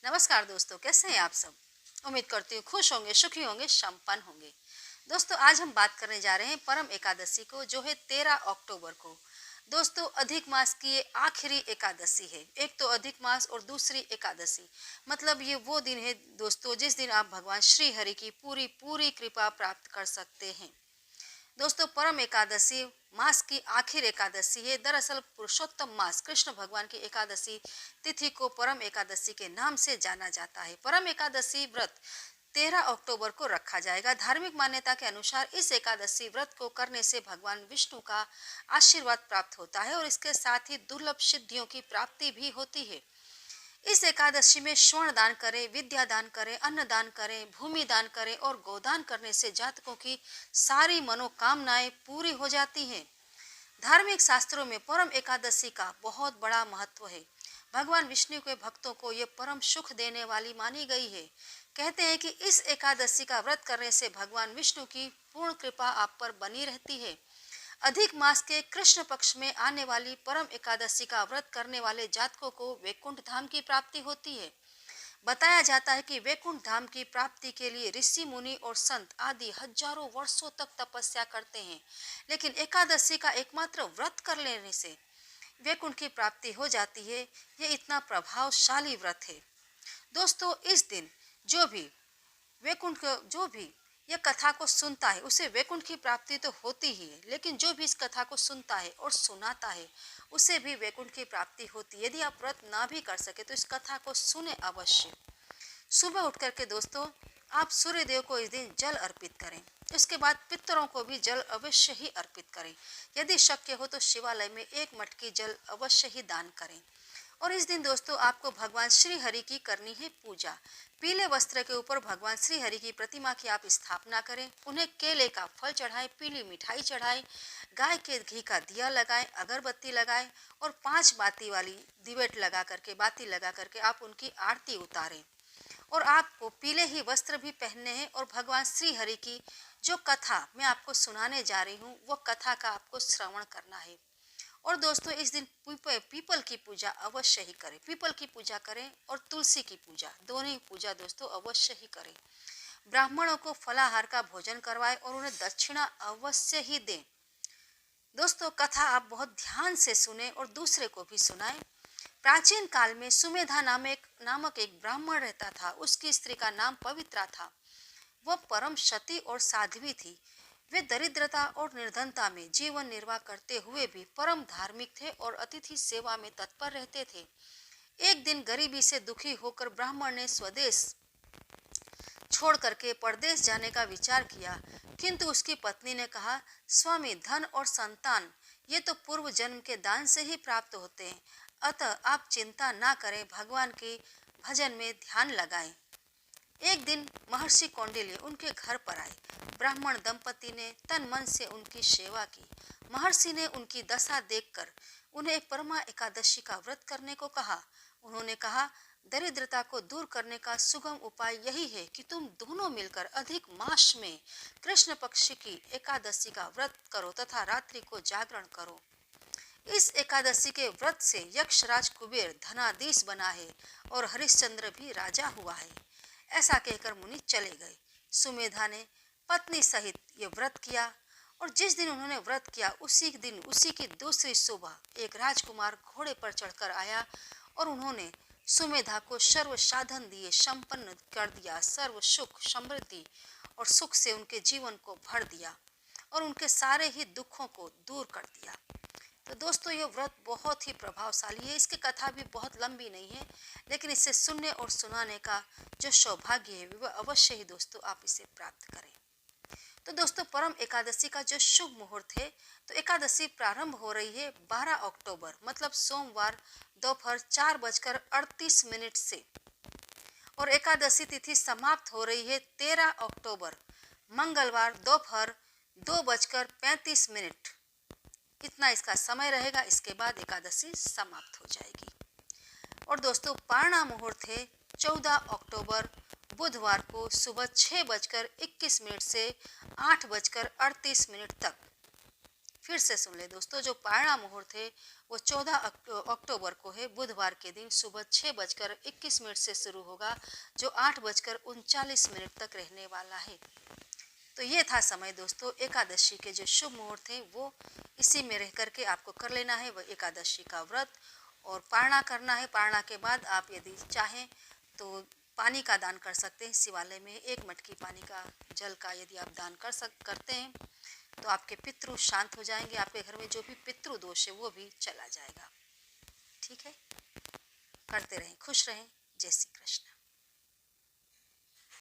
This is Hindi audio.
नमस्कार दोस्तों, कैसे हैं आप सब। उम्मीद करती हूँ खुश होंगे, सुखी होंगे, संपन्न होंगे। दोस्तों, आज हम बात करने जा रहे हैं परम एकादशी को, जो है 13 अक्टूबर को। दोस्तों, अधिक मास की ये आखिरी एकादशी है। एक तो अधिक मास और दूसरी एकादशी, मतलब ये वो दिन है दोस्तों जिस दिन आप भगवान श्री हरि की पूरी पूरी कृपा प्राप्त कर सकते हैं। दोस्तों, परम एकादशी मास की आखिर एकादशी है। दरअसल पुरुषोत्तम मास कृष्ण भगवान की एकादशी तिथि को परम एकादशी के नाम से जाना जाता है। परम एकादशी व्रत 13 अक्टूबर को रखा जाएगा। धार्मिक मान्यता के अनुसार इस एकादशी व्रत को करने से भगवान विष्णु का आशीर्वाद प्राप्त होता है और इसके साथ ही दुर्लभ सिद्धियों की प्राप्ति भी होती है। इस एकादशी में स्वर्ण दान करें, विद्या दान करें, अन्न दान करें, भूमि दान करें और गोदान करने से जातकों की सारी मनोकामनाएं पूरी हो जाती हैं। धार्मिक शास्त्रों में परम एकादशी का बहुत बड़ा महत्व है। भगवान विष्णु के भक्तों को ये परम सुख देने वाली मानी गई है। कहते हैं कि इस एकादशी का व्रत करने से भगवान विष्णु की पूर्ण कृपा आप पर बनी रहती है। अधिक मास के कृष्ण पक्ष में आने वाली परम एकादशी का व्रत करने वाले जातकों को वैकुंठ धाम की प्राप्ति होती है। बताया जाता है कि वैकुंठ धाम की प्राप्ति के लिए ऋषि मुनि और संत आदि हजारों वर्षों तक तपस्या करते हैं, लेकिन एकादशी का एकमात्र व्रत कर लेने से वैकुंठ की प्राप्ति हो जाती है। ये इतना प्रभावशाली व्रत है। दोस्तों, इस दिन जो भी यह कथा को सुनता है उसे वैकुंठ की प्राप्ति तो होती ही है, लेकिन जो भी इस कथा को सुनता है और सुनाता है उसे भी वैकुंठ की प्राप्ति होती है। यदि आप व्रत ना भी कर सके तो इस कथा को सुने अवश्य। सुबह उठ करके दोस्तों, आप सूर्य देव को इस दिन जल अर्पित करें। इसके बाद पितरों को भी जल अवश्य ही अर्पित करें। यदि शक्य हो तो शिवालय में एक मटकी जल अवश्य ही दान करें। और इस दिन दोस्तों, आपको भगवान श्री हरि की करनी है पूजा। पीले वस्त्र के ऊपर भगवान श्री हरि की प्रतिमा की आप स्थापना करें, उन्हें केले का फल चढ़ाएं, पीली मिठाई चढ़ाएं, गाय के घी का दिया लगाएं, अगरबत्ती लगाएं और 5 बाती लगा करके आप उनकी आरती उतारें। और आपको पीले ही वस्त्र भी पहनने हैं और भगवान श्री हरि की जो कथा मैं आपको सुनाने जा रही हूँ वो कथा का आपको श्रवण करना है। और दोस्तों, इस दिन पीपल की पूजा अवश्य ही करें। पीपल की पूजा करें और तुलसी की पूजा, दोनों ही पूजा दोस्तों अवश्य ही करें। ब्राह्मणों को फलाहार का भोजन करवाएं और उन्हें दक्षिणा अवश्य ही दें। दोस्तों, कथा आप बहुत ध्यान से सुने और दूसरे को भी सुनाएं। प्राचीन काल में सुमेधा नामक एक ब्राह्मण रहता था। उसकी स्त्री का नाम पवित्रा था। वह परम सती और साध्वी थी। वे दरिद्रता और निर्धनता में जीवन निर्वाह करते हुए भी परम धार्मिक थे और अतिथि सेवा में तत्पर रहते थे। एक दिन गरीबी से दुखी होकर ब्राह्मण ने स्वदेश छोड़ करके परदेश जाने का विचार किया, किंतु उसकी पत्नी ने कहा, स्वामी, धन और संतान ये तो पूर्व जन्म के दान से ही प्राप्त होते हैं, अतः आप चिंता ना करें, भगवान के भजन में ध्यान लगाएं। एक दिन महर्षि कौंडिल्य उनके घर पर आए। ब्राह्मण दंपति ने तन मन से उनकी सेवा की। महर्षि ने उनकी दशा देखकर उन्हें एक परमा एकादशी का व्रत करने को कहा। उन्होंने कहा, दरिद्रता को दूर करने का सुगम उपाय यही है कि तुम दोनों मिलकर अधिक मास में कृष्ण पक्ष की एकादशी का व्रत करो तथा रात्रि को जागरण करो। इस एकादशी के व्रत से यक्षराज कुबेर धनाधीश बना है और हरिश्चंद्र भी राजा हुआ है। ऐसा कहकर मुनि चले गए। सुमेधा ने पत्नी सहित ये व्रत किया और जिस दिन उन्होंने व्रत किया उसी दिन, उसी की दूसरी सुबह एक राजकुमार घोड़े पर चढ़कर आया और उन्होंने सुमेधा को सर्व साधन दिए, संपन्न कर दिया। सर्व सुख, समृद्धि और सुख से उनके जीवन को भर दिया और उनके सारे ही दुखों को दूर कर दिया। तो दोस्तों, ये व्रत बहुत ही प्रभावशाली है। इसकी कथा भी बहुत लंबी नहीं है, लेकिन इसे सुनने और सुनाने का जो सौभाग्य है वह अवश्य ही दोस्तों आप इसे प्राप्त करें। तो दोस्तों, परम एकादशी का जो शुभ मुहूर्त है, तो एकादशी प्रारंभ हो रही है 12 अक्टूबर, मतलब सोमवार दोपहर 4:38 से और एकादशी तिथि समाप्त हो रही है 13 अक्टूबर मंगलवार दोपहर 2:35। इतना इसका समय रहेगा। इसके बाद एकादशी समाप्त हो जाएगी। और दोस्तों, पारणा मुहूर्त है 14 अक्टूबर बुधवार को सुबह 6:21 से 8:38 तक। फिर से सुन ले दोस्तों, जो पारणा मुहूर्त है वो 14 अक्टूबर को है, बुधवार के दिन सुबह 6:21 से शुरू होगा, जो 8:39 तक रहने वाला है। तो ये था समय दोस्तों एकादशी के जो शुभ मुहूर्त है वो इसी में रह करके आपको कर लेना है वह एकादशी का व्रत, और पारणा करना है। पारणा के बाद आप यदि चाहें तो पानी का दान कर सकते हैं। शिवालय में 1 मटकी पानी का, जल का यदि आप दान करते हैं तो आपके पितृ शांत हो जाएंगे, आपके घर में जो भी पितृ दोष है वो भी चला जाएगा। ठीक है, करते रहें, खुश रहें। जय श्री कृष्ण।